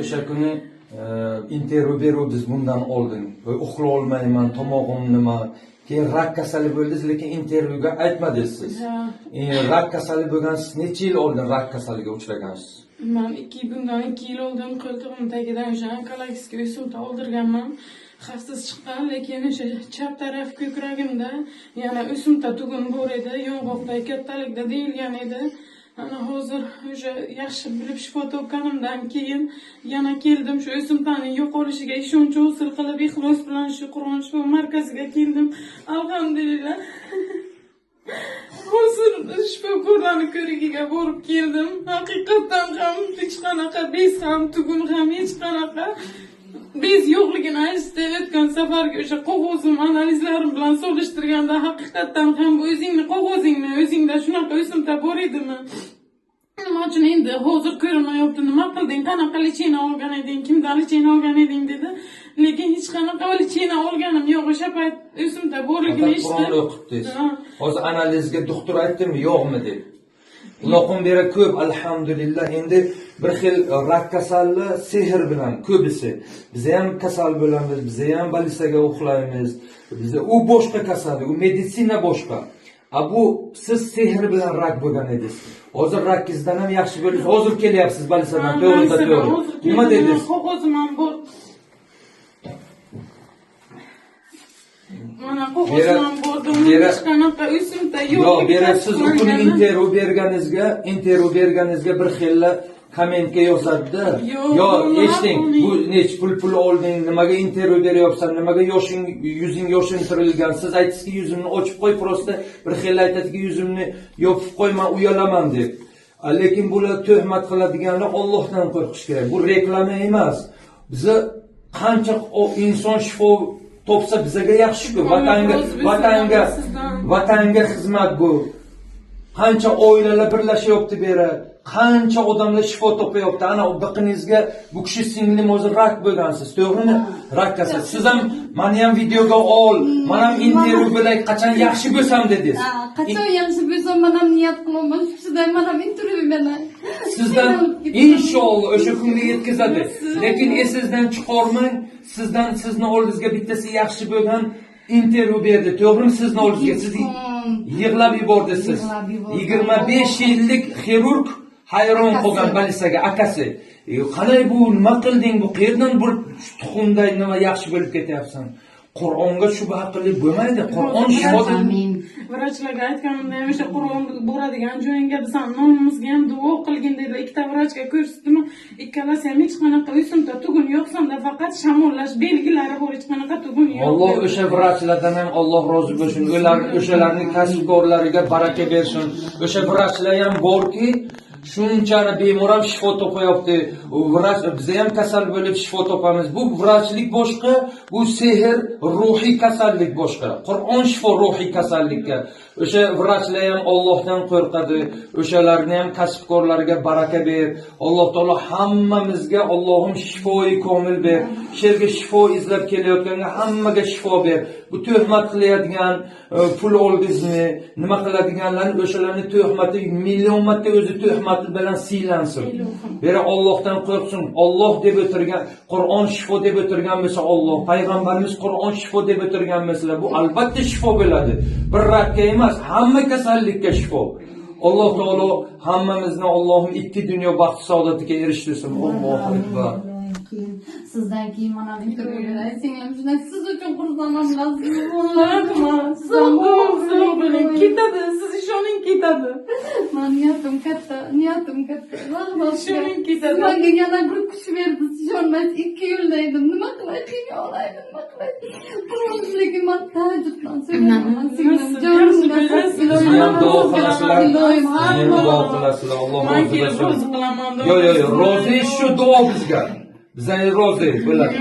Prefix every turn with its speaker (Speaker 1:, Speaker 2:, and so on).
Speaker 1: o'sha kuni intervyu beruvdingiz bundan oldin. Uxlay olmayman, tomog'im nima. Keyin rak kasali bo'ldingiz, lekin intervyuga aytmadingiz siz. Rak kasali bo'lgan siz necha yil oldin rak kasaliga uchragansiz?
Speaker 2: Men bundan 2 yil oldin qo'ltig'im tagidan o'sha onkologik o'simta oldirganman. Xavfsiz chiqqan, lekin o'sha chap taraf ko'kragimda yana o'simta tugun bor edi, yong'oqday kattalikda deyilgan edi. Ana hozir o'sha yaxshi bilib shifo topganimdan keyin yana keldim, shu o'simtaning yo'qolishiga ishonch hosil qilib, ixlos bilan shu Qur'on shifo markaziga keldim. Alhamdulillah. Hozir shifokorlarning ko'rigiga borib keldim. Haqiqatan ham hech qanaqa bez ham, tugun ham hech qanaqa bez yo'qligini aytishdi. O'tgan safarga o'sha qog'ozim analizlarim bilan solishtirganda haqiqatan ham qog'ozingni o'zingda shunaqa o'simta bor edimi? Nima uchun endi hozir ko'rinmayapti, nima qilding, qanaqa lechena olgan eding, kimdan lechena olgan eding dedi. Lekin hech qanaqa lechena olganim yo'q, o'sha payt o'simta borligini eshitdim.
Speaker 1: Qur'on o'qibdingiz. Hozir analizga doktor aytdimi, yo'qmi deb. Uloqim beri ko'p, alhamdulillah. Endi bir xil rak kasali sehr bilan ko'bisi. Biz ham kasal bo'lamiz, biz ham balisaga uxlaymiz. U boshqa kasal, u meditsina boshqa. Bu siz sehr bilan rak bo'lgan edingiz. Hozir rakingizdan ham yaxshi bo'ldingiz. Hozir kelyapsiz balisadan, to'g'ri. Nima dedingiz?
Speaker 2: Qog'ozim ham bor. Mana qog'ozim ham bor. Hech qanaqa o'simta yo'q.
Speaker 1: Yo'q, berasiz u kuni intervyu berganingizga bir xilla kommentga yozadi-da. Yo, eshiting, bu nech pul olding, nimaga intervyu beryapsan, nimaga yuzing yoshintirilgan. Siz aytdingizki, yuzimni ochib qo'y, prosta bir xilla aytadiki, yuzimni yopib qo'y, men uyalaman deb. Lekin bular tuhmat qiladiganlar Allohdan qo'rqish kerak. Bu reklama emas. Bizni qancha inson shifo topsa bizaga yaxshi-ku. Vatanga xizmat bu. Qancha oilalar birlashyapti beri, qancha odamlar shifo topayapti. Ana u biqiningizga bu kishi singlim o'zi rak bo'lgansiz, to'g'rimi? Rak kasal. Siz ham meni ham videoga ol, men ham intervyu bo'lay, qachon yaxshi bo'lsam dedingiz.
Speaker 3: Qachon yaxshi bo'lsam men ham niyat qilaman, shudan men ham intervyu beraman.
Speaker 1: Sizdan inshaalloh o'sha kunga yetkazadi. Lekin esingizdan chiqarmang, sizni oldingizga bittasi yaxshi bo'lgan intervyu berdi, to'g'rimi? Sizni oldingizga siz yig'lab yubordingiz. 25 yillik xirurg hayron qolgan balisaga akasi. Qanday bu, nima qilding, bu qayerdan bir tuxumday nima yaxshi bo'lib ketyapsan? Qur'onga shubha qilib bo'lmaydi. Qur'on shifodir.
Speaker 2: Vrachlarga aytganimda ham o'sha Qur'on boradigan joyinga biz ham nomimizga ham duo qilgin dedilar. Ikkita vrachga ko'rsatdim. Ikkalasi ham hech qanaqa o'simta tugun yo'q, hamda faqat shamollash belgilari bor, hech qanaqa tugun yo'q.
Speaker 1: Alloh o'sha vrachlardan ham Alloh rozi bo'lsin. O'shalarning kasbkorlariga baraka bersin. O'sha vrachlar ham borki, shunchalik bemor ham shifo topayapti. Vrach biz ham kasal bo'lib shifo topamiz. Bu vrachlik boshqa, bu sehr ruhiy kasallik boshqa. Qur'on shifo ruhiy kasallikka. O'sha vrachlar ham Allohdan qo'rqadi. O'shalarni ham kasbkorlariga baraka ber. Alloh taolo hammamizga Allohim shifoi komil ber. Sherga shifo izlab kelayotganga hammaga shifo ber. Bu tuhmat qilayotgan, pul oldingizmi, nima qiladiganlarni o'shalarni tuhmati million marta o'zi tuhmati bilan siylansin. Bera Allohdan qo'rqsin. Alloh deb o'tirgan, Qur'on shifo deb o'tirgan bo'lsa Alloh, payg'ambarimiz Qur'on shifo deb o'tirgan bo'lsa, bu albatta shifo bo'ladi. Bir rakka emas, hamma kasallikka shifo. Alloh taolo hammamizni Allohim ikki dunyo baxt saodatiga erishtirsin. Allohu akbar.
Speaker 3: Sizdan keyin mana intervyular singlim shunday siz uchun xursandman.
Speaker 2: Sog' bo'ling, ketadi, siz ishoning ketadi.
Speaker 3: Men niyatim katta. Ishoning ketadi.
Speaker 2: Menga
Speaker 3: yana bir kuch berdi, ishonmaysiz, 2 yilda edim. Nima qilay, qiynay olaymi, nima qilay? Lekin men tahajjuddan so'raman.
Speaker 1: Sizlar duo qilasizlar. Alloh rozi bo'lsin. Yo'q, rozi shu duo bizga. Bizga rozi bo'ladi.